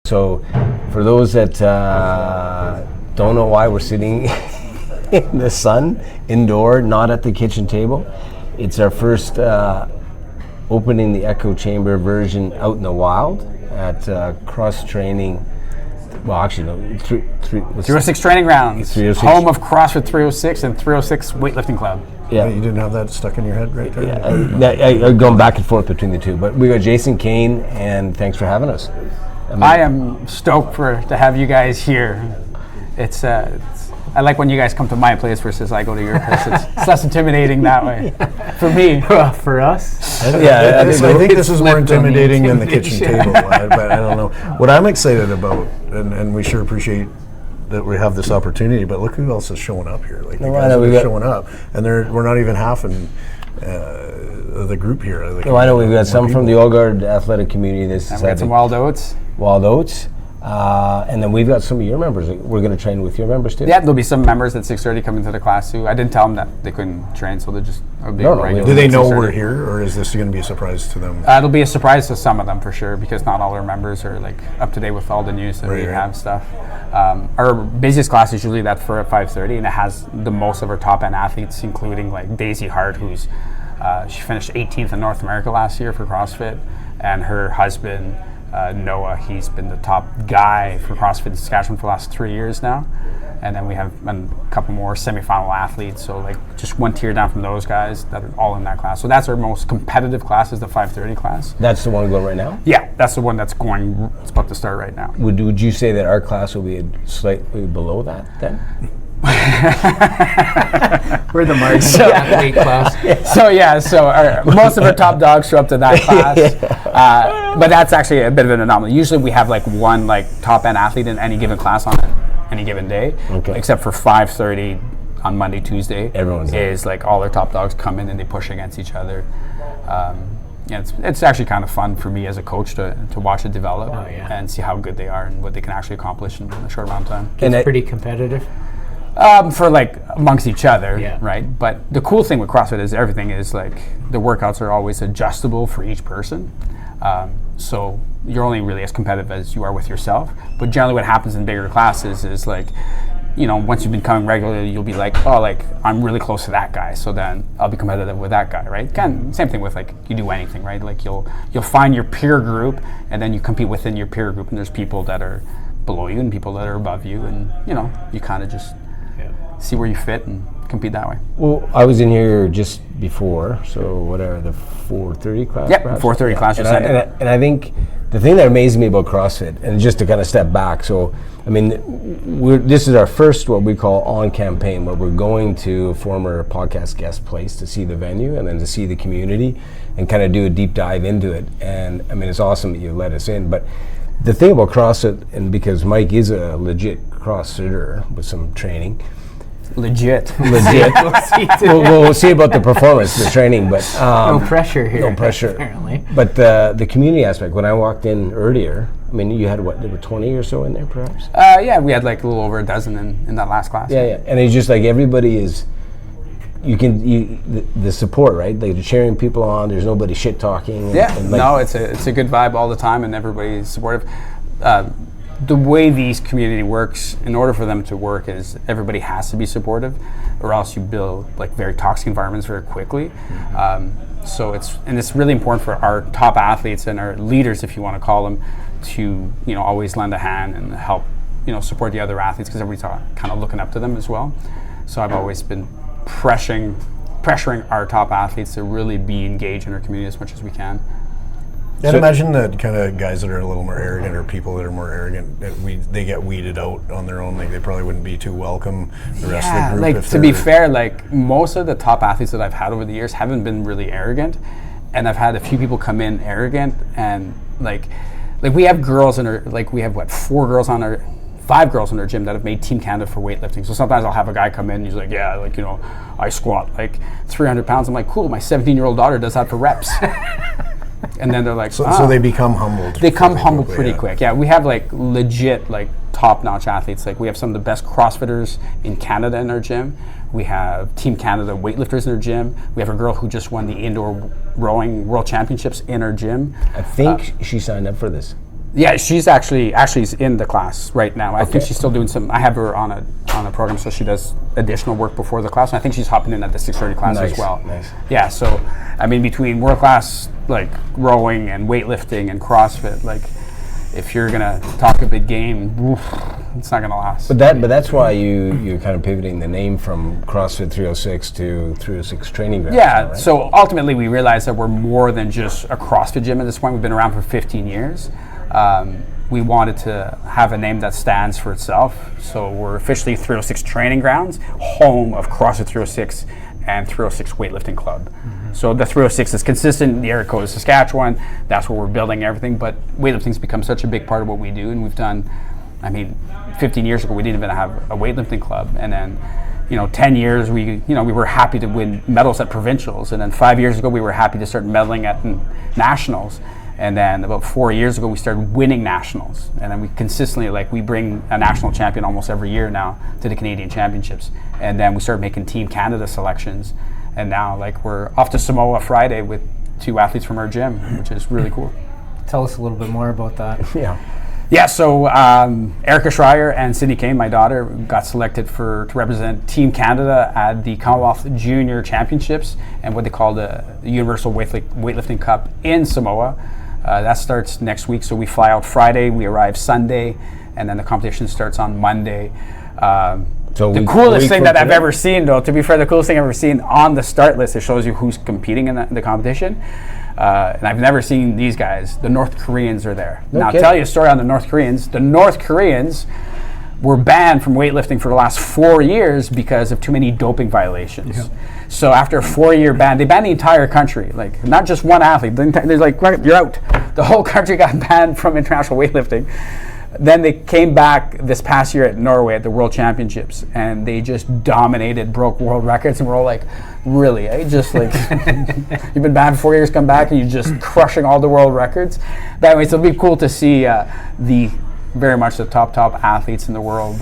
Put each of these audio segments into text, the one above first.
So for those that don't know why we're sitting in the sun, indoor, not at the kitchen table, it's our first opening the echo chamber version out in the wild at cross training. Well, actually, no, 306 Training Grounds, 306. Home of CrossFit 306 and 306 Weightlifting Club. Yeah, you didn't have that stuck in your head right there? Yeah, I'm going back and forth between the two. But we got JASON CAIN, and thanks for having us. I am stoked to have you guys here. I like when you guys come to my place versus I go to your place. It's less intimidating that way. For me. For us? I think this is more intimidating than the kitchen table, but I don't know. What I'm excited about, and we sure appreciate that we have this opportunity, but look who else is showing up here. Like, you guys are showing up, and we're not even half in the group here. Like, I know we've got some from the OGA athletic community. And we got some Wild Oats. And then we've got some of your members. We're going to train with your members too. Yeah, there'll be some members at 6:30 coming to the class too. I didn't tell them that they couldn't train, so they'll just be regular. Do they know we're here, or is this going to be a surprise to them? It'll be a surprise to some of them for sure, because not all our members are like up to date with all the news that we have stuff. Our busiest class is usually that for at 5:30, and it has the most of our top end athletes, including like Daisy Hart, who's she finished 18th in North America last year for CrossFit, and her husband. Noah, he's been the top guy for CrossFit in Saskatchewan for the last 3 years now. And then we have a couple more semifinal athletes, so like just one tier down from those guys that are all in that class. So that's our most competitive class, is the 5:30 class. That's the one going right now? Yeah, that's the one it's about to start right now. Would you say that our class will be slightly below that then? We're the margin athlete class. So most of our top dogs show up to that class, but that's actually a bit of an anomaly. Usually we have like one like top end athlete in any given class on any given day, except for 5:30 on Monday, Tuesday. Everyone's is like all our top dogs come in and they push against each other. It's actually kind of fun for me as a coach to watch it develop and see how good they are and what they can actually accomplish in a short amount of time. It's pretty competitive. For like amongst each other, right? But the cool thing with CrossFit is everything is like the workouts are always adjustable for each person. So you're only really as competitive as you are with yourself. But generally what happens in bigger classes is like, you know, once you've been coming regularly, you'll be like, oh, like I'm really close to that guy, so then I'll be competitive with that guy, right? Again, same thing with like you do anything, right? Like you'll find your peer group, and then you compete within your peer group, and there's people that are below you and people that are above you, and you know, you kind of just see where you fit and compete that way. Well, I was in here just before, so whatever, the 4:30 class? Yep, 4:30 class. And I think the thing that amazes me about CrossFit, and just to kind of step back, so I mean, this is our first what we call on campaign, where we're going to a former podcast guest place to see the venue and then to see the community and kind of do a deep dive into it. And I mean, it's awesome that you let us in, but the thing about CrossFit, and because Mike is a legit CrossFitter with some training, Legit. We'll see about the performance, the training, but no pressure here. No pressure, apparently. But the community aspect. When I walked in earlier, I mean, you had what? There were 20 or so in there, perhaps. We had like a little over a dozen in that last class. Yeah, and it's just like everybody is. The support, right? Like cheering people on. There's nobody shit talking. No, it's a good vibe all the time, and everybody's supportive. The way these community works, in order for them to work, is everybody has to be supportive, or else you build like very toxic environments very quickly. So it's really important for our top athletes and our leaders, if you want to call them, to always lend a hand and help support the other athletes, because everybody's kind of looking up to them as well. So I've always been pressuring our top athletes to really be engaged in our community as much as we can. And imagine that kind of guys that are a little more arrogant, or people that are more arrogant, they get weeded out on their own. Like they probably wouldn't be too welcome the rest of the group. Like to be fair, like most of the top athletes that I've had over the years haven't been really arrogant, and I've had a few people come in arrogant, and like we have girls in our, like we have 5 girls in our gym that have made Team Canada for weightlifting. So sometimes I'll have a guy come in and he's like, yeah, like, I squat like 300 pounds. I'm like, cool, my 17-year-old daughter does that for reps. And then they're like, so they become humbled. They come humbled pretty quick. Yeah, we have like legit like top-notch athletes. Like we have some of the best CrossFitters in Canada in our gym. We have Team Canada weightlifters in our gym. We have a girl who just won the indoor rowing world championships in our gym. I think she signed up for this. Yeah, she's actually in the class right now. I think she's still doing some. I have her on a program, so she does additional work before the class. And I think she's hopping in at the 6:30 class as well. Nice. Yeah. So, I mean, between world class like rowing and weightlifting and CrossFit, like if you're gonna talk a big game, oof, it's not gonna last. But that's why you're kind of pivoting the name from CrossFit 306 to 306 Training Grounds. Yeah, right? so ultimately we realized that we're more than just a CrossFit gym at this point. We've been around for 15 years. We wanted to have a name that stands for itself. So we're officially 306 Training Grounds, home of CrossFit 306 and 306 Weightlifting Club. So the 306 is consistent, the area code is Saskatchewan, that's where we're building everything, but weightlifting's become such a big part of what we do, and we've done, 15 years ago we didn't even have a weightlifting club, and then 10 years we were happy to win medals at provincials, and then 5 years ago we were happy to start medaling at nationals, and then about 4 years ago we started winning nationals, and then we consistently, we bring a national champion almost every year now to the Canadian Championships, and then we started making Team Canada selections, and now we're off to Samoa Friday with 2 athletes from our gym, which is really cool. Tell us a little bit more about that. Yeah, so Erica Schreier and Sydney Cain, my daughter, got selected to represent Team Canada at the Commonwealth Junior Championships and what they call the Universal Weightlifting Cup in Samoa. That starts next week, so we fly out Friday, we arrive Sunday, and then the competition starts on Monday. So the coolest thing that I've ever seen, though, to be fair, the coolest thing I've ever seen on the start list, it shows you who's competing in the competition. And I've never seen these guys. The North Koreans are there. Now, I'll tell you a story on the North Koreans. The North Koreans were banned from weightlifting for the last 4 years because of too many doping violations. Yeah. So after a 4-year ban, they banned the entire country. Not just one athlete. They're like, you're out. The whole country got banned from international weightlifting. Then they came back this past year at Norway at the World Championships, and they just dominated, broke world records, and we're all like, really? You've been banned for 4 years, come back, and you're just crushing all the world records? But anyways, it'll be cool to see very much the top athletes in the world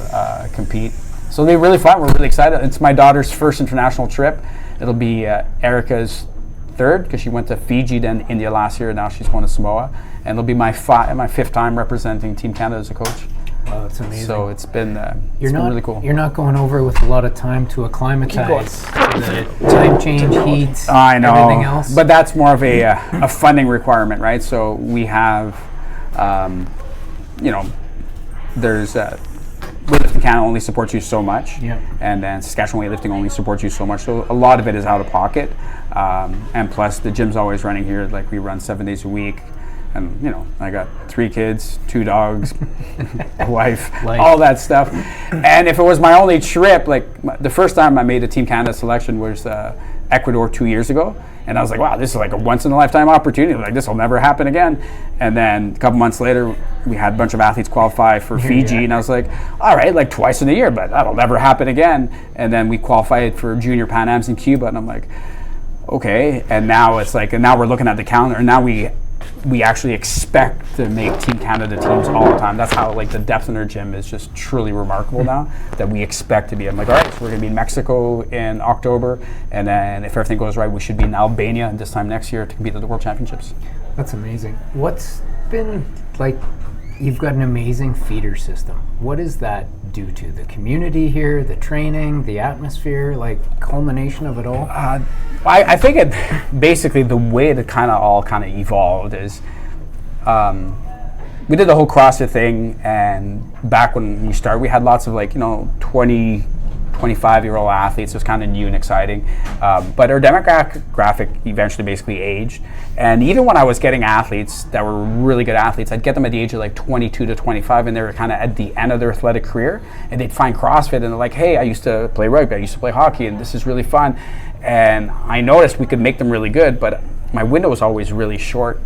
compete. So it'll be really fun. We're really excited. It's my daughter's first international trip. It'll be Erica's third, because she went to Fiji, then India last year, and now she's going to Samoa. And it'll be my 5th time representing Team Canada as a coach. Wow, that's amazing. So it's been really cool. You're not going over with a lot of time to acclimatize to the time change, heat, I know, everything else. But that's more of a funding requirement, right? So we have, there's Weightlifting Canada only supports you so much, and then Saskatchewan Weightlifting only supports you so much. So a lot of it is out of pocket, and plus the gym's always running here. We run 7 days a week. And I got 3 kids, 2 dogs, a wife, all that stuff. And if it was my only trip, the first time I made a Team Canada selection was Ecuador 2 years ago, and I was like, wow, this is a once in a lifetime opportunity. This will never happen again. And then a couple months later, we had a bunch of athletes qualify for Fiji, and I was like, all right, twice in a year, but that'll never happen again. And then we qualified for Junior Pan Ams in Cuba, and I'm like, okay. And now it's and now we're looking at the calendar, and now we actually expect to make Team Canada teams all the time. That's how the depth in our gym is just truly remarkable now, that we expect to be. I'm like, all right, so we're going to be in Mexico in October, and then if everything goes right, we should be in Albania this time next year to compete at the World Championships. That's amazing. What's been you've got an amazing feeder system. What does that do to the community here, the training, the atmosphere, culmination of it all? I think basically the way it all evolved is we did the whole CrossFit thing, and back when we started, we had lots of 20, 25-year-old athletes. It was kind of new and exciting, but our demographic eventually basically aged. And even when I was getting athletes that were really good athletes, I'd get them at the age of 22 to 25, and they were kind of at the end of their athletic career, and they'd find CrossFit, and they're like, hey, I used to play rugby, I used to play hockey, and this is really fun. And I noticed we could make them really good, but my window was always really short.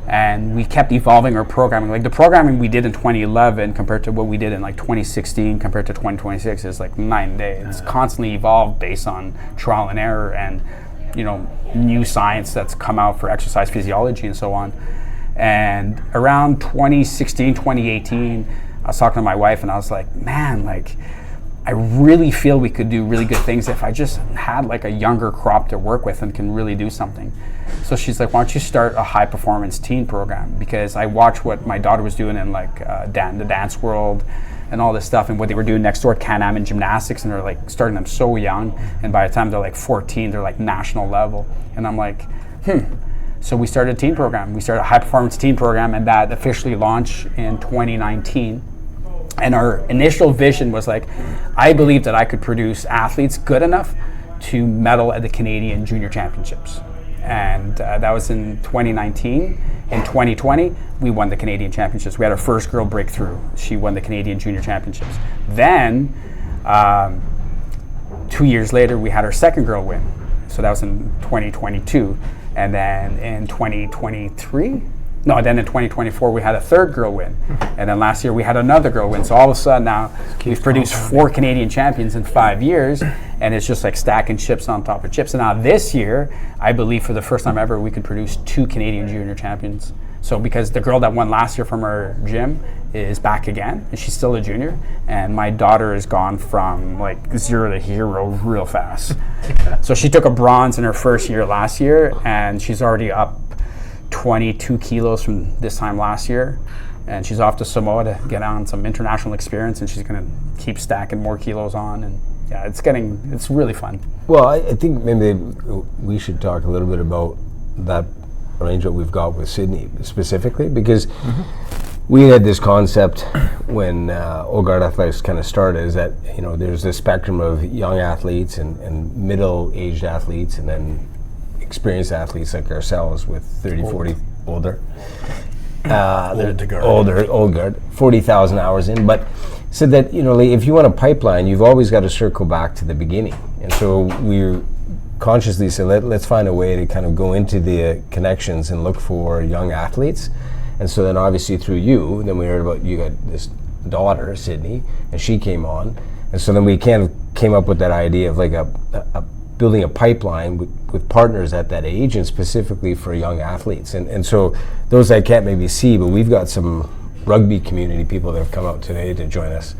And we kept evolving our programming. The programming we did in 2011 compared to what we did in 2016 compared to 2026 is night and day. It's constantly evolved based on trial and error and new science that's come out for exercise physiology and so on. And around 2016, 2018, I was talking to my wife, and I was like, man, I really feel we could do really good things if I just had like a younger crop to work with and can really do something. So she's like, why don't you start a high performance teen program? Because I watched what my daughter was doing in like the dance world and all this stuff, and what they were doing next door at Can-Am in gymnastics, and they're like starting them so young, and by the time they're like 14, they're like national level. And I'm like, So we started a teen program. We started a high performance teen program, and that officially launched in 2019. And our initial vision was like, I believed that I could produce athletes good enough to medal at the Canadian Junior Championships. And that was in 2019. In 2020, we won the Canadian Championships. We had our first girl breakthrough. She won the Canadian Junior Championships. Then, 2 years later, we had our second girl win. So that was in 2022. And then in 2024, we had a third girl win. And then last year, we had another girl win. So all of a sudden now, we've produced 4 Canadian champions in 5 years. And it's just like stacking chips on top of chips. And now this year, I believe for the first time ever, we could produce 2 Canadian junior champions. So because the girl that won last year from our gym is back again, and she's still a junior. And my daughter has gone from like 0 to hero real fast. So she took a bronze in her first year last year, and she's already up 22 kilos from this time last year, and she's off to Samoa to get on some international experience, and she's going to keep stacking more kilos on, and yeah, it's really fun. Well, I think maybe we should talk a little bit about that arrangement we've got with Sydney specifically, because we had this concept when OGA Athletics kind of started, is that there's this spectrum of young athletes and middle-aged athletes, and then experienced athletes like ourselves with 30, 40 older, old guard, 40,000 hours in. But said that if you want a pipeline, you've always got to circle back to the beginning. And so we consciously said, let's find a way to kind of go into the connections and look for young athletes. And so then obviously through you, then we heard about you got this daughter, Sydney, and she came on. And so then we kind of came up with that idea of like a building a pipeline with partners at that age, and specifically for young athletes. And so those I can't maybe see, but we've got some rugby community people that have come out today to join us.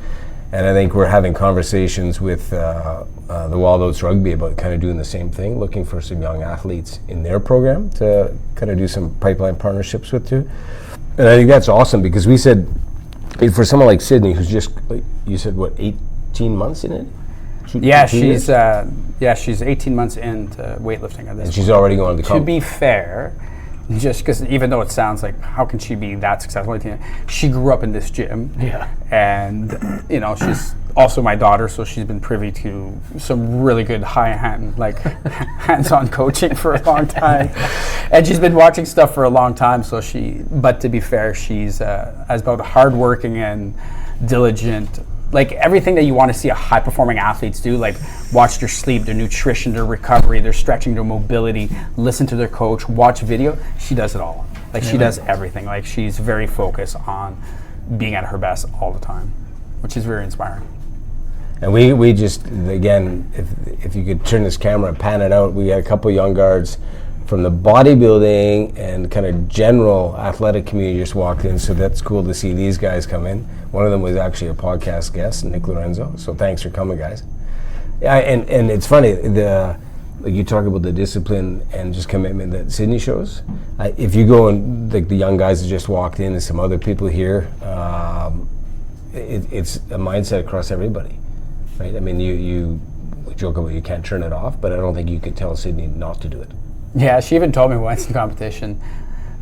And I think we're having conversations with the Wild Oats Rugby about kind of doing the same thing, looking for some young athletes in their program to kind of do some pipeline partnerships with too. And I think that's awesome, because we said, for someone like Sydney, who's just, like you said, what, 18 months in it? She's 18 months into weightlifting at this and she's already going to To be fair, just because even though it sounds like, how can she be that successful? She grew up in this gym. Yeah. And, she's also my daughter, so she's been privy to some really good hands-on coaching for a long time. And she's been watching stuff for a long time, but to be fair, she's as about hardworking and diligent, like everything that you want to see a high-performing athletes do, like watch their sleep, their nutrition, their recovery, their stretching, their mobility, listen to their coach, watch video. She does it all. Like she does everything. Like she's very focused on being at her best all the time, which is very inspiring. And we just, again, if you could turn this camera and pan it out, we got a couple young guards from the bodybuilding and kind of general athletic community just walked in, so that's cool to see these guys come in. One of them was actually a podcast guest, Nick Lorenzo, so thanks for coming, guys. Yeah, and it's funny, like you talk about the discipline and just commitment that Sydney shows. If you go and like the young guys that just walked in and some other people here, it's a mindset across everybody, right? I mean, you joke about you can't turn it off, but I don't think you could tell Sydney not to do it. Yeah, she even told me once in competition,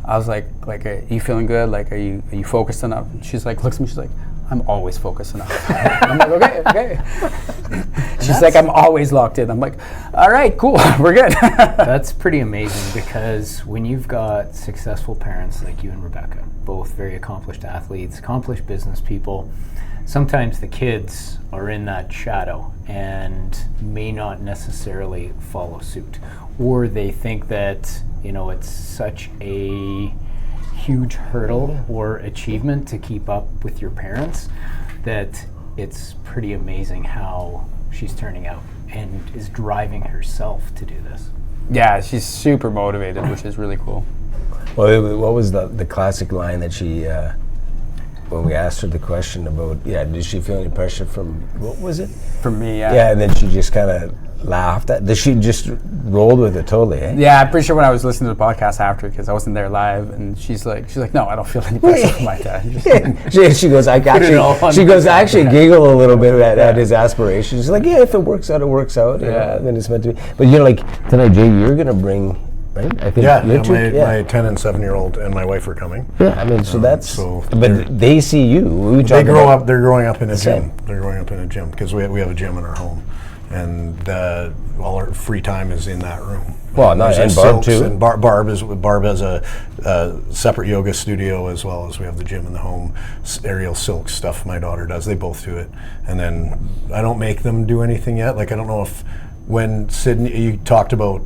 I was like, are you feeling good? Like, are you focused enough? And she's like, looks at me, she's like, I'm always focused enough. I'm like, okay. She's like, I'm always locked in. I'm like, all right, cool, we're good. That's pretty amazing, because when you've got successful parents like you and Rebecca, both very accomplished athletes, accomplished business people, sometimes the kids are in that shadow and may not necessarily follow suit, or they think that it's such a huge hurdle or achievement to keep up with your parents that it's pretty amazing how she's turning out and is driving herself to do this. Yeah, she's super motivated, which is really cool. Well, what was the classic line that she when we asked her the question about, did she feel any pressure from, what was it? From me, yeah. Yeah, and then she just kind of laughed. She just rolled with it totally, eh? Yeah, I'm pretty sure when I was listening to the podcast after, because I wasn't there live, and she's like, no, I don't feel any pressure from my dad. She goes, I actually giggle a little bit at his aspirations. She's like, if it works out, it works out. You know, then it's meant to be. But like tonight, Jay, you're gonna bring. Right? I think my 10 and 7-year-old and my wife are coming. Yeah, I mean, so that's. But they see you. They're growing up in a gym. They're growing up in a gym because we have a gym in our home, and all our free time is in that room. Well, and Barb too. And Barb has a separate yoga studio, as well as we have the gym in the home. Aerial silk stuff my daughter does. They both do it, and then I don't make them do anything yet. Like, I don't know if when Sydney, you talked about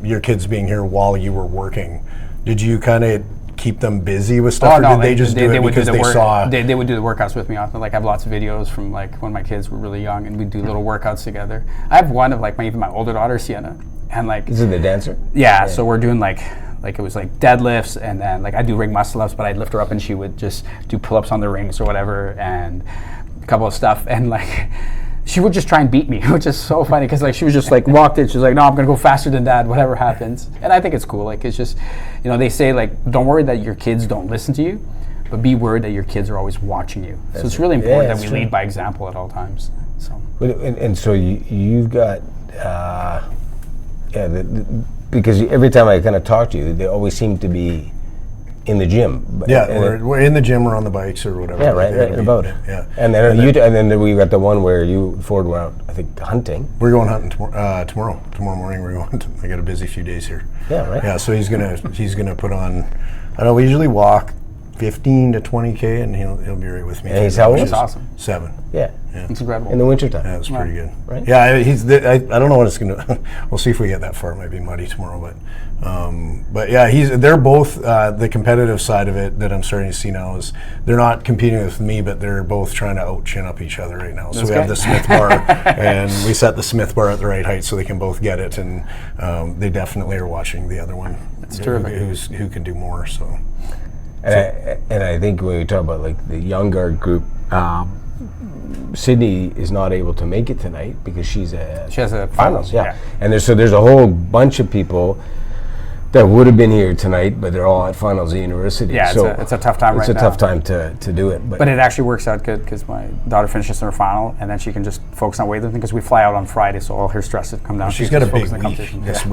your kids being here while you were working, did you kind of keep them busy with stuff, or did they just do it because they saw? They would do the workouts with me often. Like, I have lots of videos from like when my kids were really young, and we'd do little workouts together. I have one of like even my older daughter, Sienna, and like. Is it the dancer? Yeah, so we're doing like it was like deadlifts, and then like I do ring muscle ups, but I'd lift her up and she would just do pull ups on the rings or whatever, and a couple of stuff, and like. She would just try and beat me, which is so funny because like she was just like walked in, she's like, no, I'm gonna go faster than dad, whatever happens. And I think it's cool. Like, it's just, they say like, don't worry that your kids don't listen to you, but be worried that your kids are always watching you. So it's really important that we lead by example at all times. So. And so you've got, because every time I kind of talk to you, they always seem to be in the gym. We're in the gym or on the bikes or whatever. Yeah, right about it. Yeah. And then we got the one where Ford went out, I think, hunting. We're going hunting tomorrow. Tomorrow morning we're going. I got a busy few days here. Yeah, right. Yeah, so he's gonna put on. I don't know. We usually walk 15 to 20K, and he'll be right with me. And he's how old? That's awesome. 7. Yeah. It's incredible. In the wintertime. Yeah, it's pretty good. Right? Yeah, I don't know what it's gonna. We'll see if we get that far. It might be muddy tomorrow, but yeah, they're both the competitive side of it that I'm starting to see now is they're not competing with me, but they're both trying to out-chin up each other right now. So we have the Smith bar, and we set the Smith bar at the right height so they can both get it, and Mm-hmm. they definitely are watching the other one. That's terrific. Who can do more? So. And I think when we talk about like the young guard group, Sydney is not able to make it tonight because she has a finals. Yeah, and there's a whole bunch of people that would have been here tonight, but they're all at finals at university. Yeah, so it's a tough time right now. It's a tough time to do it. But it actually works out good because my daughter finishes her final, and then she can just focus on weightlifting because we fly out on Friday, so all her stress has come down. She's got a big week.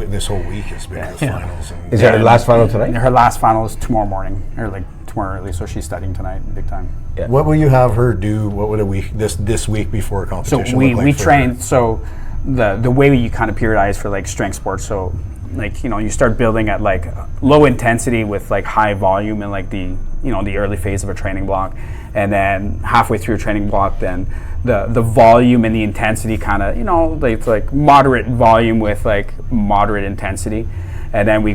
This whole week is big with finals. Is that her last final tonight? Her last final is tomorrow morning, or like tomorrow early, so she's studying tonight big time. Yeah. What will you have her do? What would a week this week before a competition so look like? We train. So the way you kind of periodize for like strength sports. So like you start building at like low intensity with like high volume in like the the early phase of a training block, and then halfway through a training block, then the volume and the intensity kind of like moderate volume with like moderate intensity. And then we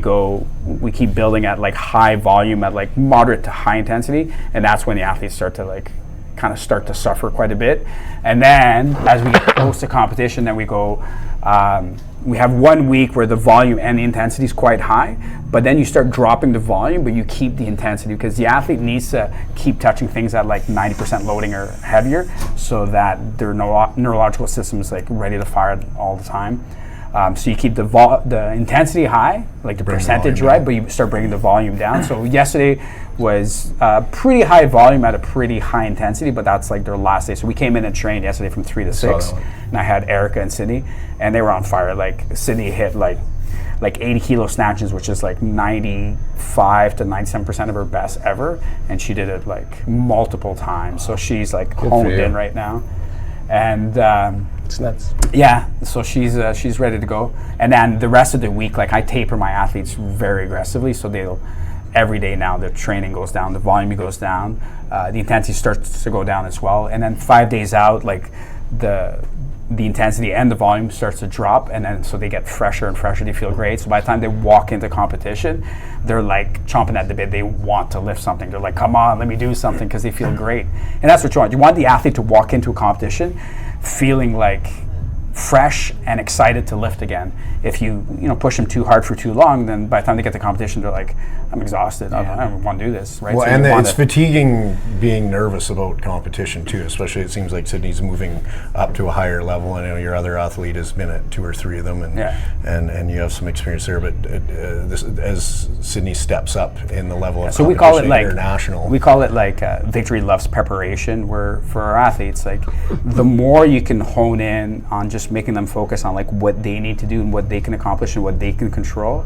keep building at like high volume at like moderate to high intensity, and that's when the athletes start to suffer quite a bit. And then as we get close to competition, then we go. We have 1 week where the volume and the intensity is quite high, but then you start dropping the volume, but you keep the intensity because the athlete needs to keep touching things at like 90% loading or heavier, so that their neurological system is like ready to fire all the time. So you keep the intensity high, like the percentage, right? But you start bringing the volume down. So yesterday was pretty high volume at a pretty high intensity, but that's like their last day. So we came in and trained yesterday from 3 to 6, and I had Erica and Sydney, and they were on fire. Like Sydney hit like 80 kilo snatches, which is like 95 to 97% of her best ever, and she did it like multiple times. So she's like honed in right now, and. It's nuts. Yeah, so she's ready to go, and then the rest of the week, like I taper my athletes very aggressively, so they'll every day now the training goes down, the volume goes down, the intensity starts to go down as well, and then 5 days out, like the intensity and the volume starts to drop, and then so they get fresher and fresher. They feel great. So by the time they walk into competition, they're like chomping at the bit. They want to lift something. They're like, "Come on, let me do something," because they feel great. And that's what you want. You want the athlete to walk into a competition feeling fresh and excited to lift again. If you push them too hard for too long, then by the time they get to competition, they're like, I'm exhausted. I don't want to do this, right? Well, So and it's fatiguing being nervous about competition too. Especially, it seems like Sydney's moving up to a higher level. I know your other athlete has been at 2 or 3 of them, and you have some experience there. But as Sydney steps up in the level of so competition, we call it like international. We call it like victory loves preparation. Where for our athletes, like the more you can hone in on just making them focus on like what they need to do and what they can accomplish and what they can control,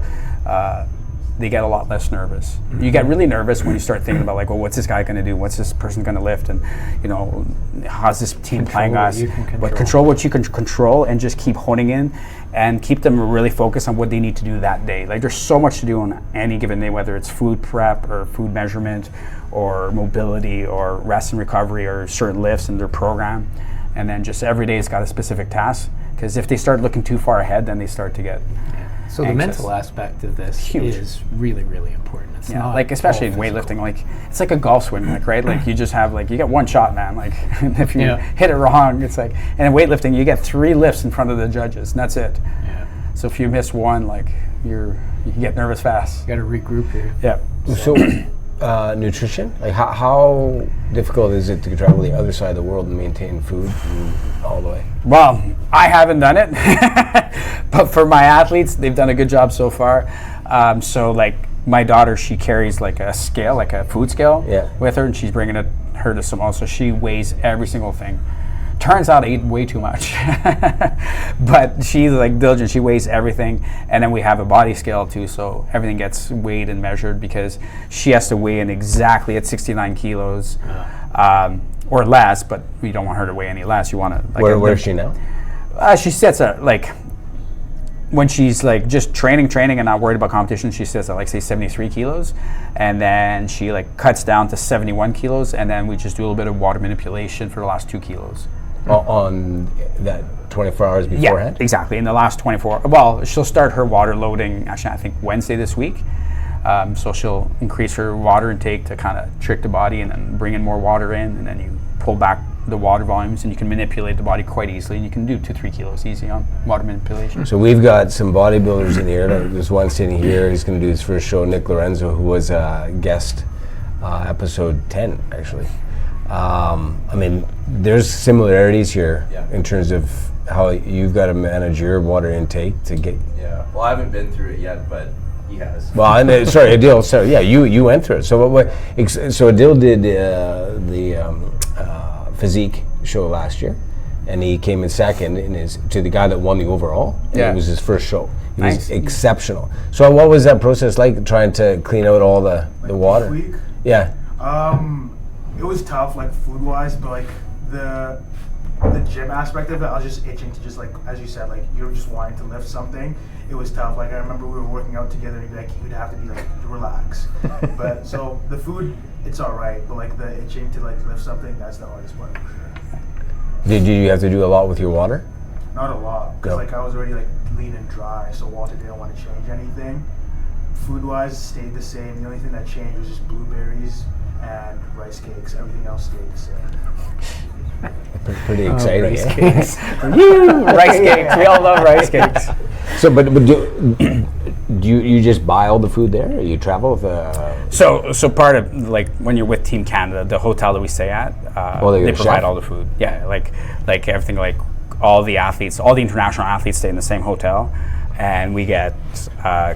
they get a lot less nervous. You get really nervous when you start thinking about like, well, what's this guy going to do? What's this person going to lift? And how's this team playing us? But control what you can control and just keep honing in and keep them really focused on what they need to do that day. Like there's so much to do on any given day, whether it's food prep or food measurement or mobility or rest and recovery or certain lifts in their program. And then just every day it's got a specific task. Because if they start looking too far ahead, then they start to get So the mental aspect of this is really, really important. It's not like especially in weightlifting, like it's like a golf swing, like right, like you just have like you get one shot, man. Like if you hit it wrong, it's like. And in weightlifting, you get 3 lifts in front of the judges, and that's it. Yeah. So if you miss one, like you can get nervous fast. You got to regroup here. Yeah. So nutrition, like how difficult is it to travel the other side of the world and maintain food all the way? Well, I haven't done it, but for my athletes, they've done a good job so far. So like my daughter, she carries like a scale, like a food scale with her, and she's bringing her to Samoa, so she weighs every single thing. Turns out I eat way too much, but she's like diligent. She weighs everything, and then we have a body scale too, so everything gets weighed and measured because she has to weigh in exactly at 69 kilos or less. But we don't want her to weigh any less. You want to. Like, where is she now? She sits at like when she's like just training and not worried about competition. She sits at like say 73 kilos, and then she like cuts down to 71 kilos, and then we just do a little bit of water manipulation for the last 2 kilos. On that 24 hours beforehand? Yeah, exactly. In the last 24, well, she'll start her water loading, actually, I think Wednesday this week. So she'll increase her water intake to kind of trick the body and then bring in more water in, and then you pull back the water volumes, and you can manipulate the body quite easily, and you can do 2-3 kilos easy on water manipulation. So we've got some bodybuilders in here. There's one sitting here. He's going to do his first show, Nick Lorenzo, who was a guest, episode 10, actually. I mean, there's similarities here in terms of how you've got to manage your water intake to get. Yeah. Well, I haven't been through it yet, but he has. Well, sorry, Adil. So yeah, you went through it. So so Adil did the physique show last year, and he came in second to the guy that won the overall. And it was his first show. He was exceptional. So what was that process like, trying to clean out all the water? Week? Yeah. It was tough, like food-wise, but like the gym aspect of it, I was just itching to just like, as you said, like you were just wanting to lift something. It was tough. Like I remember we were working out together, and you'd have to be like, relax. But so the food, it's all right, but like the itching to like lift something, that's the hardest part. Did you have to do a lot with your water? Not a lot, because like I was already like lean and dry, so Walter didn't want to change anything. Food-wise, stayed the same. The only thing that changed was just blueberries and rice cakes. Everything else stayed the same. Pretty exciting. Rice cakes. Rice cakes. We all love rice cakes. So, but do you just buy all the food there, or you travel with So part of like when you're with Team Canada, the hotel that we stay at, they provide all the food. Yeah, like everything, like all the athletes, all the international athletes stay in the same hotel, and we get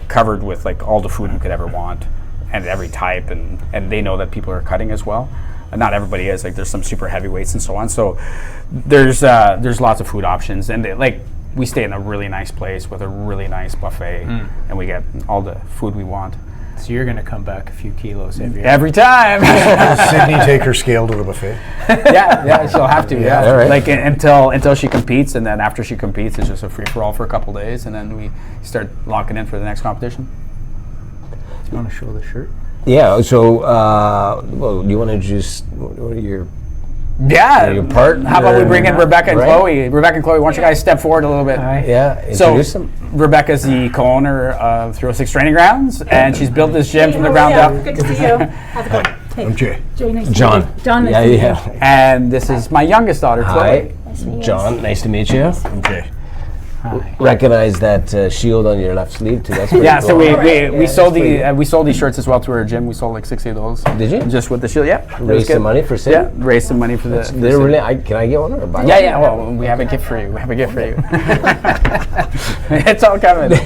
covered with like all the food we could ever want, and every type, and they know that people are cutting as well. And not everybody is, like there's some super heavyweights and so on. So there's lots of food options, and we stay in a really nice place with a really nice buffet, and we get all the food we want. So you're going to come back a few kilos every time. Does Sydney take her scale to the buffet? Yeah, she'll have to. Yeah, right. Like until she competes, and then after she competes, it's just a free for all for a couple days, and then we start locking in for the next competition. Do you want to show the shirt? Yeah. So, well, do you want to just what are your your part? How about we bring in Rebecca and Chloe? Rebecca and Chloe, why don't you guys step forward a little bit? Yeah, introduce them. Rebecca's the co-owner of 306 Training Grounds, and she's built this gym from the ground up. Good to see you. How's it going? Hey, I'm Jay. Jay, nice John. to meet you. John, nice to meet you. And this is my youngest daughter, Chloe. Hi, Nice to meet you. John. Nice to meet you. Okay. recognize that shield on your left sleeve too. That's pretty Yeah, cool. so we sold we sold these shirts as well to our gym. We sold like 60 of those. Did you? Just with the shield, yeah. Raise some money for Sydney? Yeah, raise some money for the. They're really. Can I get one or buy one? Yeah. Well, we have a gift for you. We have a gift for you. It's all coming.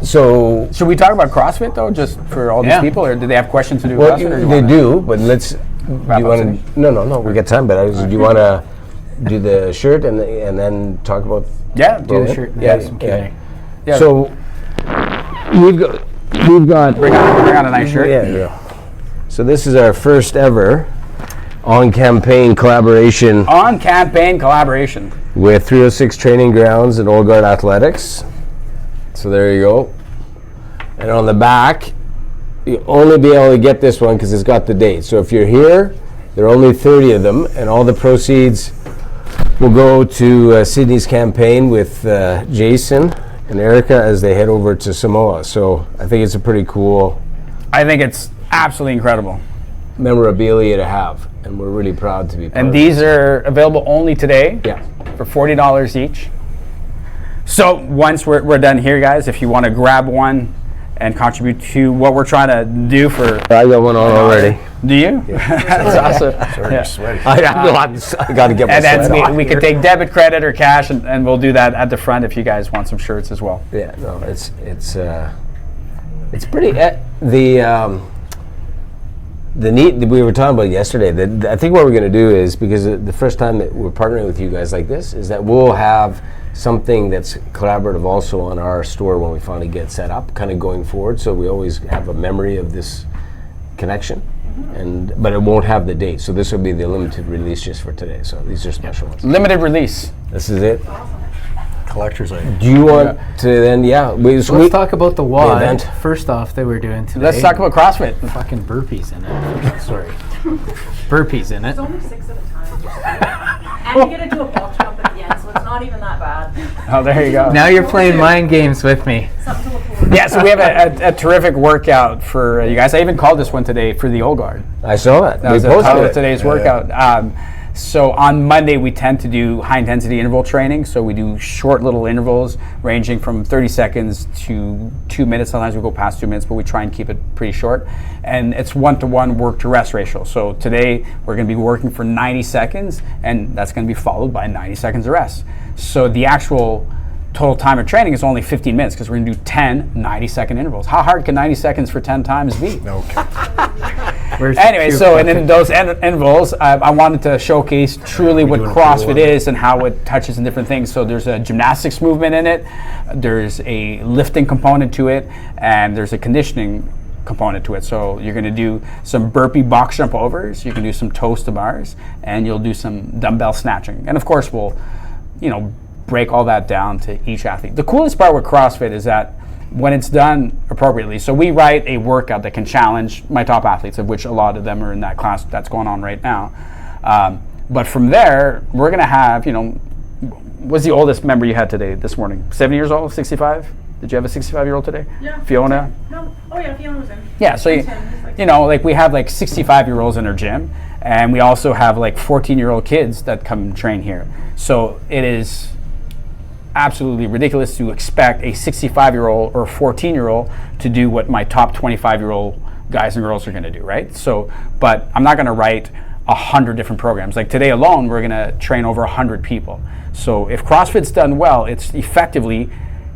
So should we talk about CrossFit though, just for all these people, or do they have questions to do well, CrossFit? Or they do, but let's. Do Wrap you up, want to? No. We got time, but do you want to do the shirt and then talk about? Yeah, Do the shirt. And Yeah, some yeah. Q&A. Yeah. So we've got bring on a nice shirt. Yeah. So this is our first ever on campaign collaboration On campaign collaboration. with 306 Training Grounds and Old Guard Athletics. So there you go. And on the back, you'll only be able to get this one because it's got the date. So if you're here, there are only 30 of them, and all the proceeds will go to Sydney's campaign with Jason and Erica as they head over to Samoa. So I think it's a pretty cool I think it's absolutely incredible. memorabilia to have, and we're really proud to be part And of these are available only today it. Yeah. for $40 each. So once we're done here, guys, if you want to grab one and contribute to what we're trying to do for. I got one on already. Do you? That's awesome. Sorry, you're sweaty. I got to get my And sweat then off. we can take debit, credit, or cash, and we'll do that at the front if you guys want some shirts as well. Yeah, no, it's pretty the neat we were talking about yesterday. That I think what we're going to do is, because the first time that we're partnering with you guys like this, is that we'll have something that's collaborative also on our store when we finally get set up, kind of going forward. So we always have a memory of this connection, but it won't have the date. So this will be the limited release just for today. So these are special ones. Limited release. This is it. Collector's item. Do you want to then? Yeah, Let's talk about the WOD. event. First off, that we're doing today. Let's talk about CrossFit. Fucking burpees in it. Sorry. Burpees in it. It's only 6 at a time. And you're going to do a box jump at the end, so it's not even that bad. Oh, there you go. Now you're playing mind games with me. Something to look forward to. Yeah, so we have a terrific workout for you guys. I even called this one today for the Old Guard. I saw that. That We was the title posted of it. today's workout. So on Monday, we tend to do high intensity interval training. So we do short little intervals ranging from 30 seconds to 2 minutes. Sometimes we go past 2 minutes, but we try and keep it pretty short. And it's 1-to-1 work to rest ratio. So today we're going to be working for 90 seconds, and that's going to be followed by 90 seconds of rest. So the actual total time of training is only 15 minutes because we're going to do 10 90-second intervals. How hard can 90 seconds for 10 times be? Anyway, so and in those intervals, I wanted to showcase truly what CrossFit is and how it touches in different things. So there's a gymnastics movement in it, there's a lifting component to it, and there's a conditioning component to it. So you're going to do some burpee box jump overs, you can do some toes to bars, and you'll do some dumbbell snatching. And of course, we'll, break all that down to each athlete. The coolest part with CrossFit is that when it's done appropriately, so we write a workout that can challenge my top athletes, of which a lot of them are in that class that's going on right now. But from there, we're going to have, what's the oldest member you had today, this morning? 70 years old, 65? Did you have a 65-year-old today? Yeah. Fiona? No. Oh, yeah, Fiona was in. Yeah, so, we have like 65-year-olds in our gym, and we also have like 14-year-old kids that come and train here. So it is absolutely ridiculous to expect a 65-year-old or a 14-year-old to do what my top 25-year-old guys and girls are going to do, right? So, but I'm not going to write 100 different programs. Like today alone, we're going to train over 100 people. So if CrossFit's done well, it's effectively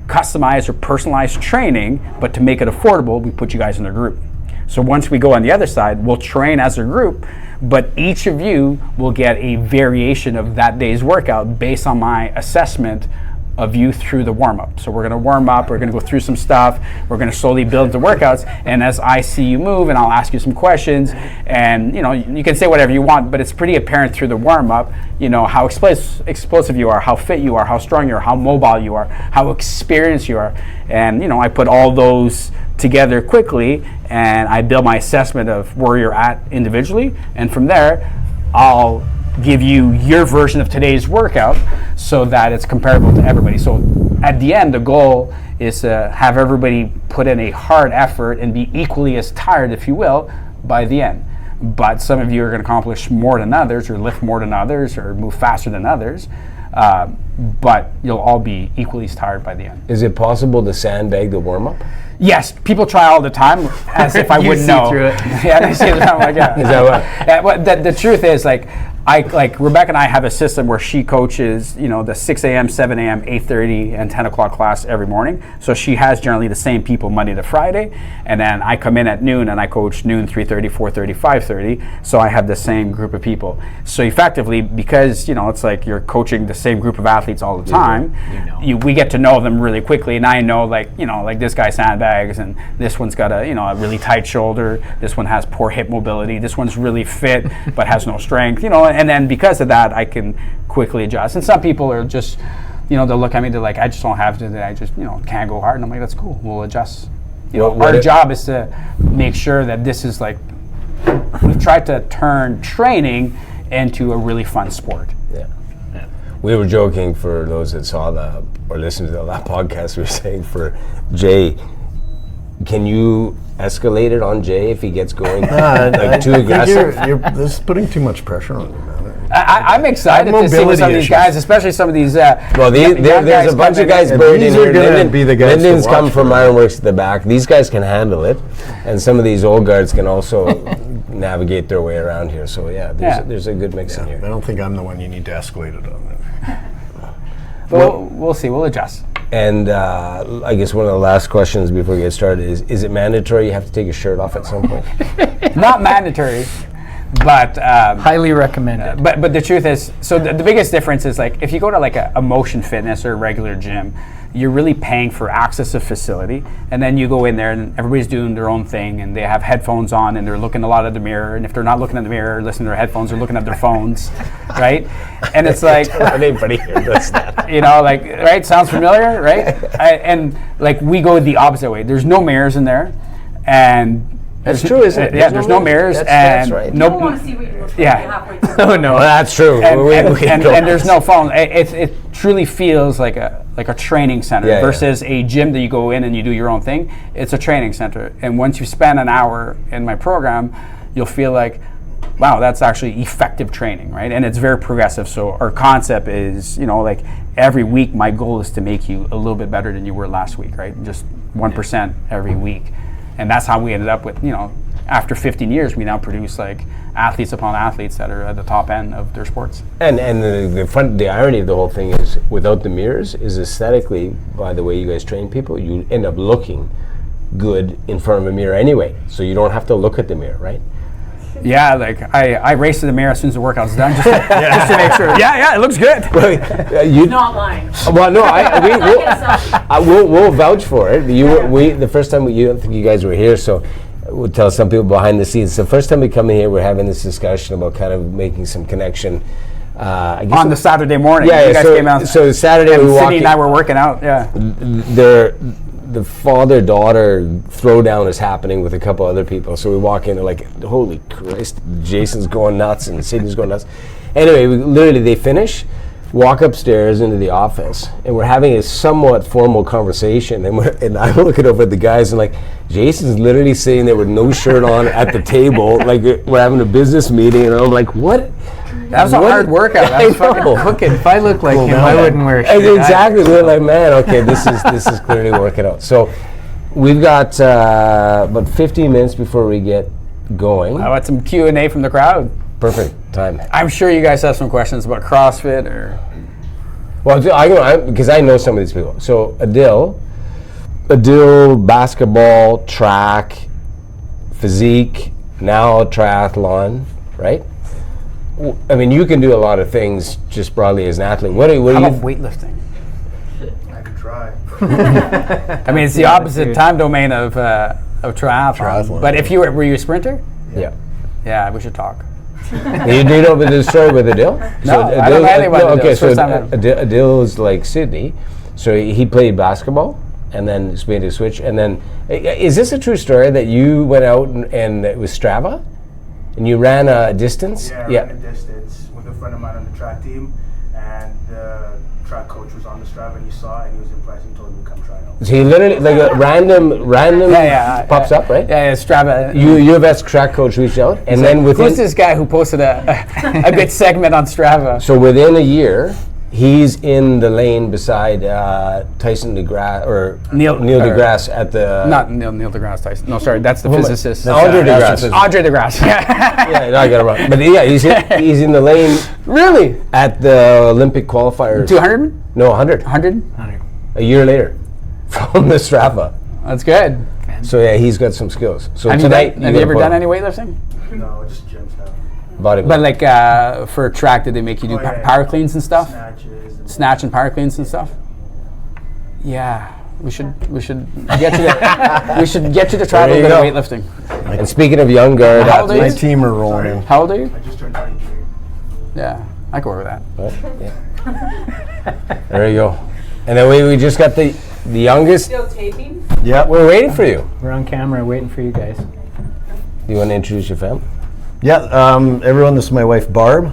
customized or personalized training, but to make it affordable, we put you guys in a group. So once we go on the other side, we'll train as a group, but each of you will get a variation of that day's workout based on my assessment of you through the warm-up. So we're going to warm up, we're going to go through some stuff, we're going to slowly build the workouts, and as I see you move, and I'll ask you some questions, and you can say whatever you want, but it's pretty apparent through the warm-up, how explosive you are, how fit you are, how strong you are, how mobile you are, how experienced you are, and I put all those together quickly, and I build my assessment of where you're at individually, and from there, I'll give you your version of today's workout so that it's comparable to everybody. So at the end, the goal is to have everybody put in a hard effort and be equally as tired, if you will, by the end. but some of you are going to accomplish more than others, or lift more than others, or move faster than others. But you'll all be equally as tired by the end. Is it possible to sandbag the warm-up? Yes, people try all the time, as if I wouldn't know. through it. Yeah, they see it. I'm like, yeah. Is that what? Yeah, but the truth is, like Rebecca and I have a system where she coaches, the 6 a.m., 7 a.m., 8:30, and 10 o'clock class every morning. So she has generally the same people Monday to Friday, and then I come in at noon and I coach noon, 3:30, 4:30, 5:30. So I have the same group of people. So effectively, because it's like you're coaching the same group of athletes all the time, we get to know them really quickly, and I know like this guy sandbags, and this one's got a really tight shoulder. This one has poor hip mobility. This one's really fit but has no strength. And then because of that, I can quickly adjust. And some people are just, they'll look at me, they're like, I just don't have to, I just, can't go hard. And I'm like, that's cool, we'll adjust. Our job is to make sure that this is like, we've tried to turn training into a really fun sport. Yeah. We were joking, for those that saw that or listened to that podcast, we were saying for Jay, can you escalate it on Jay if he gets going too aggressive? This is putting too much pressure on you, man. I'm excited to see what some of these guys, especially some of these. Well, there's a bunch of guys buried in here. Lyndon's come from Ironworks at the back. These guys can handle it, and some of these old guards can also navigate their way around here. So there's a good mix in here. I don't think I'm the one you need to escalate it on. But we'll see. We'll adjust. And I guess one of the last questions before we get started is it mandatory you have to take your shirt off at some point? Not mandatory, but highly recommended. But the truth is, so the biggest difference is, like, if you go to like a motion fitness or a regular gym, you're really paying for access to facility, and then you go in there and everybody's doing their own thing, and they have headphones on and they're looking a lot at the mirror, and if they're not looking at the mirror, listening to their headphones, they're looking at their phones, right? And it's like, anybody here does that. Right? Sounds familiar, right? And like, we go the opposite way. There's no mirrors in there, and that's true, isn't it? Yeah, there's no mirrors, that's right. You don't want to see what you look like halfway through. Oh no, that's true. And there's no phone. It truly feels like a training center versus a gym that you go in and you do your own thing. It's a training center, and once you spend an hour in my program, you'll feel like, wow, that's actually effective training, right? And it's very progressive. So our concept is, like, every week my goal is to make you a little bit better than you were last week, right? Just 1% every week. And that's how we ended up with, after 15 years, we now produce like athletes upon athletes that are at the top end of their sports. And the irony of the whole thing is, without the mirrors, is aesthetically, by the way you guys train people, you end up looking good in front of a mirror anyway. So you don't have to look at the mirror, right? Yeah, like I race to the mirror as soon as the workout's done, just to make sure. Yeah, it looks good. You're not lying. Well, no, we'll vouch for it. The first time I don't think you guys were here, so we'll tell some people behind the scenes. The first time we come in here, we're having this discussion about kind of making some connection. On the Saturday morning, you guys came out. So Saturday we walked. Sydney and I were working out. Yeah. The father-daughter throwdown is happening with a couple other people. So we walk in and like, holy Christ, Jason's going nuts and Sydney's going nuts. Anyway, they finish, walk upstairs into the office, and we're having a somewhat formal conversation. And I'm looking over at the guys and like, Jason's literally sitting there with no shirt on at the table, like we're having a business meeting, and I'm like, what? That was a hard workout. I was fucking cooking. If I looked like him, I wouldn't wear a shirt. Exactly. We're like, man, okay, this is clearly working out. So we've got about 15 minutes before we get going. How about some Q&A from the crowd? Perfect time. I'm sure you guys have some questions about CrossFit or. Well, because I know some of these people. So Adil, basketball, track, physique, now triathlon, right? I mean, you can do a lot of things just broadly as an athlete. What How about weightlifting? I could try. I mean, it's the opposite time domain of triathlon. But if were you a sprinter? Yeah. Yeah, we should talk. You do know the story with Adil? No, I don't know anything about Adil. Okay, so Adil is like Sydney. So he played basketball and then made a switch. And then, is this a true story that you went out and it was Strava? And you ran a distance? Yeah, I ran a distance with a friend of mine on the track team. And the track coach was on the Strava and he saw it and he was impressed and told me to come try it out. So he literally, like a random pops up, right? Yeah, Strava. U of S track coach reached out, and then within Who's this guy who posted a good segment on Strava? so within a year, he's in the lane beside Tyson DeGrasse or Neil deGrasse at the Not Neil deGrasse Tyson. No, sorry, that's the physicist. Andre deGrasse. Andre deGrasse. Yeah, no, I got it wrong. But yeah, he's in the lane Really? at the Olympic qualifiers. 200? No, 100. 100? A year later, from the Strava. That's good. So yeah, he's got some skills. So Have tonight, you ever done any weightlifting? No, just gym stuff. Body But like for track, did they make you do power cleans and stuff? Snatch and power cleans and stuff? Yeah. We should get you to we should get you to try a little bit of weightlifting. And speaking of young guard, How old are you? My team are rolling. How old are you? I just turned 23. Yeah, I can work with that. there you go. And then we just got the youngest. Still taping? Yeah. We're waiting for you. We're on camera waiting for you guys. Do you want to introduce your family? Yeah. Everyone, this is my wife Barb.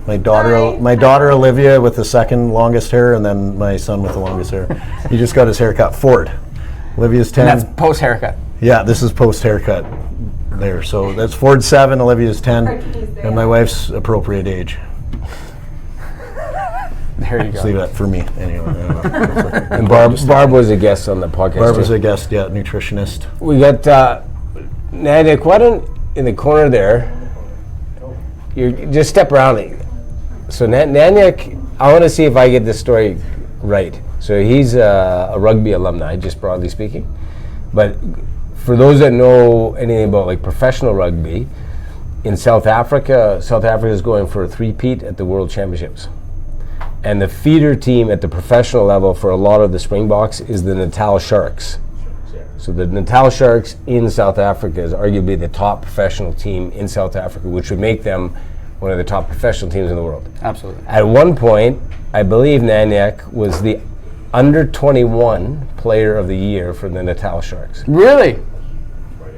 My daughter, Hi. my daughter Olivia with the second longest hair, and then my son with the longest hair. He just got his haircut. Ford. Olivia's 10. That's post haircut. Yeah, this is post haircut. There, so that's Ford 7, Olivia's 10, and my wife's appropriate age. There you Just leave go. that for me anyway. And Barb was a guest on the podcast. Barb was too. a guest, yeah, nutritionist. We got Nadia, why don't in the corner there? You just step around. So Nanya, I want to see if I get this story right. So he's a rugby alumni, just broadly speaking. But for those that know anything about like professional rugby, in South Africa is going for a three-peat at the World Championships. And the feeder team at the professional level for a lot of the Springboks is the Natal Sharks. So the Natal Sharks in South Africa is arguably the top professional team in South Africa, which would make them one of the top professional teams in the world. Absolutely. At one point, I believe Nanyek was the under 21 player of the year for the Natal Sharks. Really?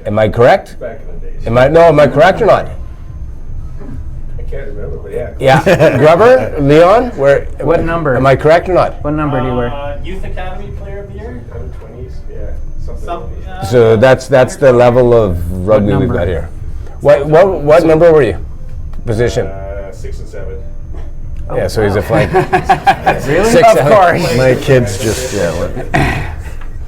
Am I correct? Back in the days. Am I correct or not? I can't remember, but yeah. Yeah. Grubber, Leon, What number? Am I correct or not? What number do you wear? Youth Academy Player of the Year? Under 20s, yeah. Something. So that's the level of rugby we've number? got here. What number were you? Position? 6 and 7. Yeah, so he's a flank. Really? 6, Of 7. course. My kids just,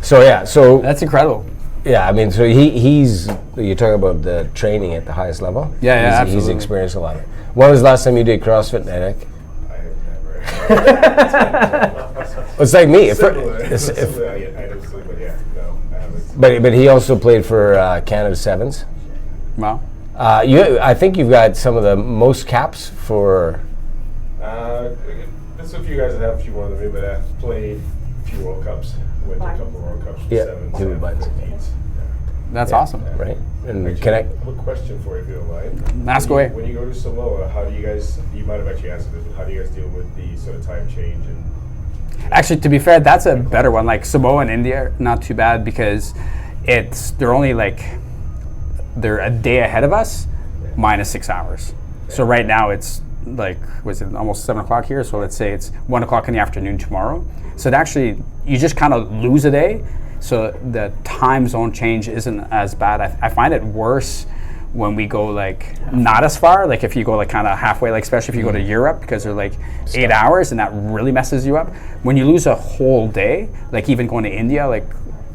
So That's incredible. yeah, I mean, so he's you're talking about the training at the highest level. Yeah, he's absolutely. experienced a lot. When was the last time you did CrossFit, Eric? I have never. It's like me. Similar. I don't sleep, but yeah, no, I haven't. But he also played for Canada Sevens. Wow. I think you've got some of the most caps for. There's a few guys that have a few more than me, but I've played a few World Cups. Went to a couple of World Cups. Yeah, 7s, two and buttons. 15s. That's awesome. Right. And Actually, can I? I have a question for you, if you don't mind. Ask When away. When you go to Samoa, how do you guys? You might have actually answered this, but how do you guys deal with the sort of time change and? Actually, to be fair, that's a better one. Like Samoa and India, not too bad because they're only they're a day ahead of us, minus 6 hours. So right now it's was it almost 7 o'clock here? So let's say it's 1 o'clock in the afternoon tomorrow. So it actually, you just kind of lose a day. So the time zone change isn't as bad. I find it worse when we go not as far, if you go kind of halfway, especially if you go to Europe, because they're 8 hours and that really messes you up. When you lose a whole day, even going to India,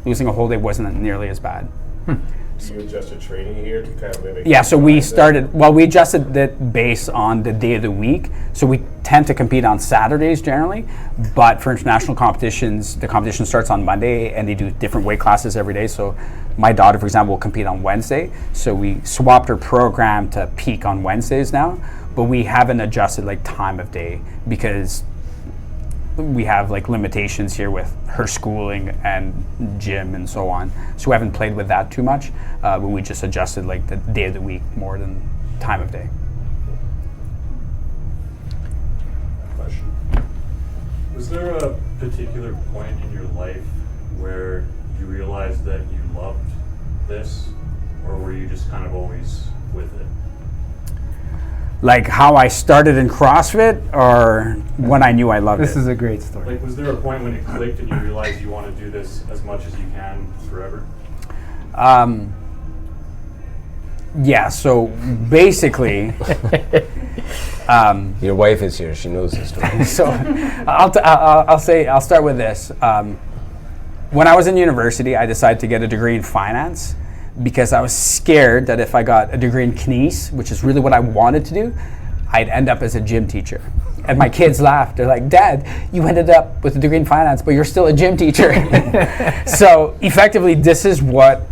losing a whole day wasn't nearly as bad. Do you adjust your training here to kind of mimic? Yeah, so we adjusted it based on the day of the week. So we tend to compete on Saturdays generally, but for international competitions, the competition starts on Monday and they do different weight classes every day. So my daughter, for example, will compete on Wednesday. So we swapped her program to peak on Wednesdays now, but we haven't adjusted time of day because we have limitations here with her schooling and gym and so on. So we haven't played with that too much, but we just adjusted the day of the week more than time of day. Question. Was there a particular point in your life where you realized that you loved this, or were you just kind of always with it? Like how I started in CrossFit, or when I knew I loved it? This is a great story. Like, was there a point when it clicked and you realized you want to do this as much as you can forever? Yeah, so basically, Your wife is here. She knows the story. so I'll start with this. When I was in university, I decided to get a degree in finance because I was scared that if I got a degree in kines, which is really what I wanted to do, I'd end up as a gym teacher. And my kids laughed. They're like, Dad, you ended up with a degree in finance, but you're still a gym teacher. So effectively, this is what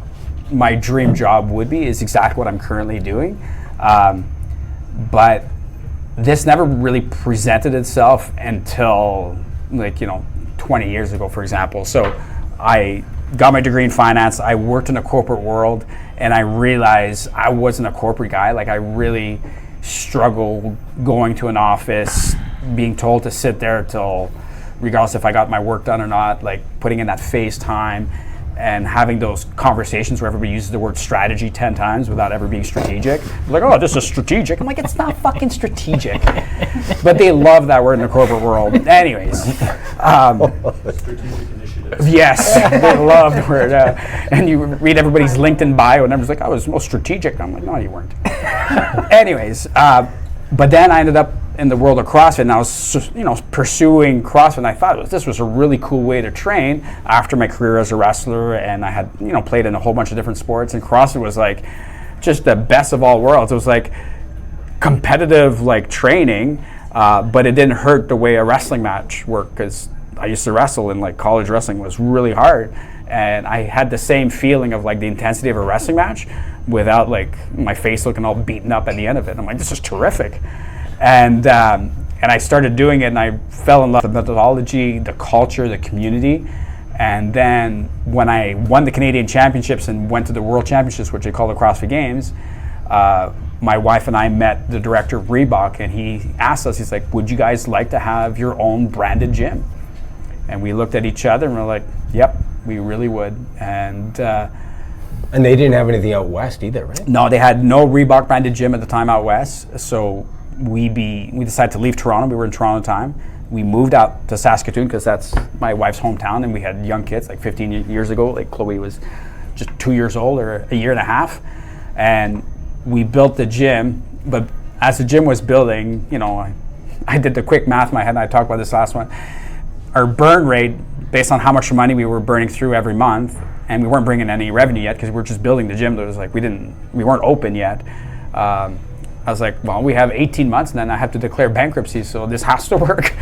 my dream job would be, is exactly what I'm currently doing. But this never really presented itself until 20 years ago, for example. So I got my degree in finance. I worked in the corporate world, and I realized I wasn't a corporate guy. Like, I really struggled going to an office, being told to sit there till, regardless if I got my work done or not, like putting in that face time and having those conversations where everybody uses the word strategy 10 times without ever being strategic. Like, oh, this is strategic. I'm like, it's not fucking strategic. But they love that word in the corporate world. Anyways. Strategic initiatives. Yes, they love the word. And you read everybody's LinkedIn bio and everyone's like, I was most strategic. I'm like, no, you weren't. Anyways, but then I ended up in the world of CrossFit, and I was, pursuing CrossFit, and I thought this was a really cool way to train after my career as a wrestler, and I had, played in a whole bunch of different sports, and CrossFit was like just the best of all worlds. It was like competitive, like training, but it didn't hurt the way a wrestling match worked, because I used to wrestle, and like college wrestling was really hard, and I had the same feeling of like the intensity of a wrestling match without like my face looking all beaten up at the end of it. I'm like, this is terrific. And I started doing it, and I fell in love with the methodology, the culture, the community. And then when I won the Canadian Championships and went to the World Championships, which they call the CrossFit Games, my wife and I met the director of Reebok, and he asked us, he's like, would you guys like to have your own branded gym? And we looked at each other and we're like, yep, we really would. And they didn't have anything out west either, right? No, they had no Reebok branded gym at the time out west. So we decided to leave Toronto. We were in Toronto at the time. We moved out to Saskatoon because that's my wife's hometown, and we had young kids like 15 years ago. Like Chloe was just 2 years old, or a year and a half. And we built the gym, but as the gym was building, I did the quick math in my head, and I talked about this last one. Our burn rate, based on how much money we were burning through every month, and we weren't bringing any revenue yet because we were just building the gym. There was like we weren't open yet. I was like, well, we have 18 months, and then I have to declare bankruptcy, so this has to work.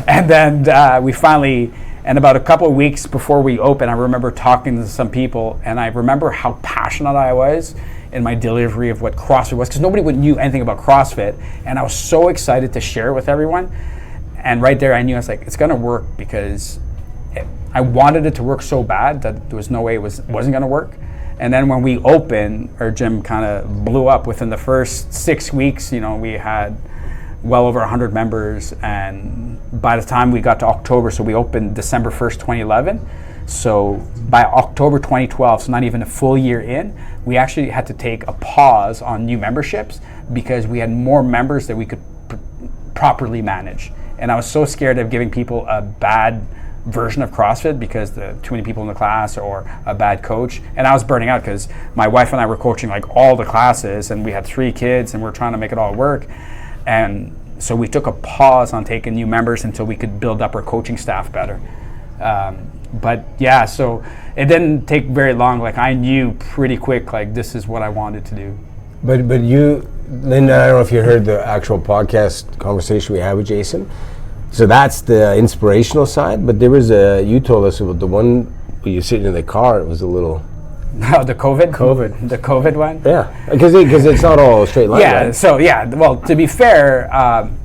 And then we finally, and about a couple of weeks before we opened, I remember talking to some people, and I remember how passionate I was in my delivery of what CrossFit was, because nobody knew anything about CrossFit, and I was so excited to share it with everyone. And right there, I knew, I was like, it's gonna work, because I wanted it to work so bad that there was no way it wasn't gonna work. And then when we opened, our gym kind of blew up. Within the first 6 weeks, we had well over 100 members. And by the time we got to October, so we opened December 1st, 2011. So by October 2012, so not even a full year in, we actually had to take a pause on new memberships because we had more members that we could properly manage. And I was so scared of giving people a bad version of CrossFit because too many people in the class or a bad coach. And I was burning out because my wife and I were coaching like all the classes, and we had 3 kids, and we're trying to make it all work. And so we took a pause on taking new members until we could build up our coaching staff better. But yeah, so it didn't take very long. Like, I knew pretty quick, like, this is what I wanted to do. But you, Linda, I don't know if you heard the actual podcast conversation we had with Jason. So that's the inspirational side, but there was you told us about the one where you're sitting in the car, it was a little... No, the COVID? The COVID one? Yeah, because it's not all straight line, yeah, right? So yeah, well, to be fair,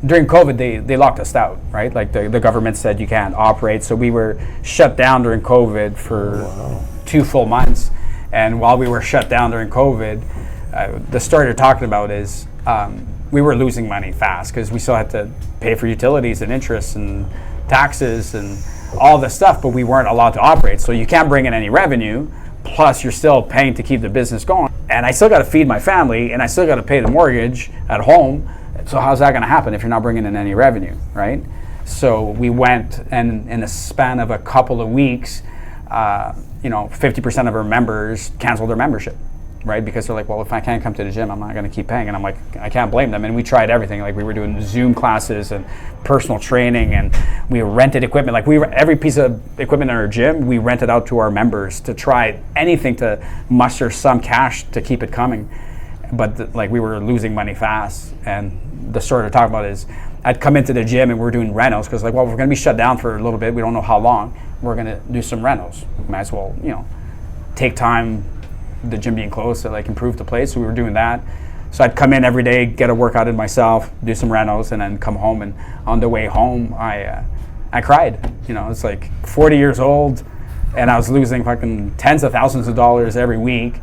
during COVID, they locked us out, right? Like the government said you can't operate, so we were shut down during COVID for 2 full months. And while we were shut down during COVID, the story you're talking about is we were losing money fast because we still had to pay for utilities and interest and taxes and all this stuff, but we weren't allowed to operate. So you can't bring in any revenue, plus you're still paying to keep the business going. And I still got to feed my family, and I still got to pay the mortgage at home So how's that going to happen if you're not bringing in any revenue, right? So we went, and in the span of a couple of weeks, 50% of our members canceled their membership, right? Because they're like, well, if I can't come to the gym, I'm not going to keep paying. And I'm like, I can't blame them. And we tried everything. Like, we were doing Zoom classes and personal training, and we rented equipment. Like, every piece of equipment in our gym, we rented out to our members to try anything to muster some cash to keep it coming. But we were losing money fast. And the story to talk about is, I'd come into the gym and we're doing rentals because, we're going to be shut down for a little bit. We don't know how long. We're going to do some rentals. Might as well, take time, the gym being closed, to improve the place. So we were doing that. So I'd come in every day, get a workout in myself, do some rentals, and then come home. And on the way home, I cried. It's 40 years old, and I was losing fucking tens of thousands of dollars every week.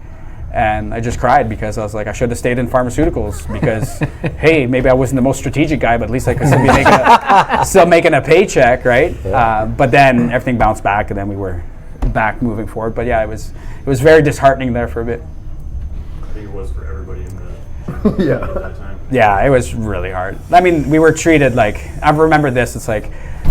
And I just cried because I was like, I should have stayed in pharmaceuticals because, hey, maybe I wasn't the most strategic guy, but at least I could still be still making a paycheck, right? Yeah. But then everything bounced back, and then we were back moving forward. But yeah, it was very disheartening there for a bit. I think it was for everybody in the yeah. at that time. Yeah, it was really hard. I mean, we were treated I remember this. It's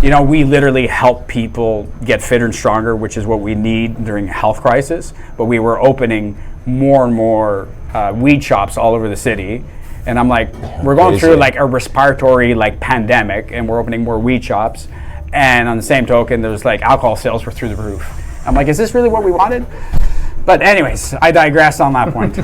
we literally help people get fitter and stronger, which is what we need during a health crisis. But we were opening more and more weed shops all over the city. And I'm like, we're going through a respiratory pandemic, and we're opening more weed shops. And on the same token, there's alcohol sales were through the roof. I'm like, is this really what we wanted? But anyways, I digress on that point.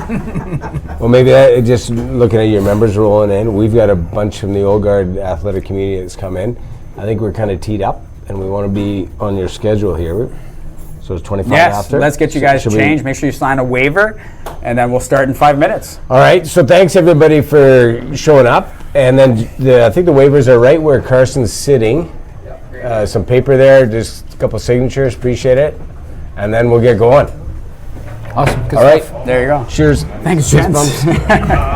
Well, maybe just looking at your members rolling in, we've got a bunch from the Old Guard athletic community that's come in. I think we're kind of teed up, and we want to be on your schedule here. So it's 25 after. Yes, let's get you guys changed. Make sure you sign a waiver, and then we'll start in 5 minutes. All right, so thanks everybody for showing up. And then I think the waivers are right where Carson's sitting. Some paper there, just a couple signatures, appreciate it. And then we'll get going. Awesome. Good All stuff. right. There you go. Cheers. Thanks, gents.